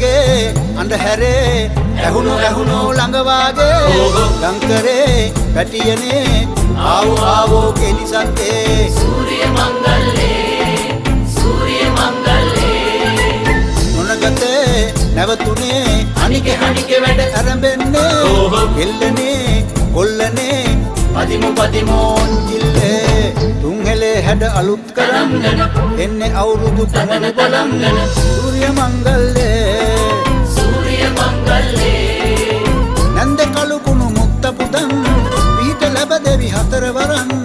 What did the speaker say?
මගේ අන්ධහැරේ ඇහුණු ළඟ වාගේ ලංකරේ පැටියනේ ආවෝ කෙලිසත්තේ සූර්ය මංගල්ලේ නොනගතේ නැවතුනේ අනිකේ වැඩ ඇරඹෙන්නේ කෙල්ලනේ කොල්ලනේ පදිමෝන් ජිල්ලේ තුන්හෙලේ හැඩ අලුත් කරන් එන්නේ අවුරුදු පමණ බලන් සූර්ය මංගල්ලේ නන්ද කලු කුණු මුක්ත පුදන් පිහිට ලැබ දෙවි හතර වරන්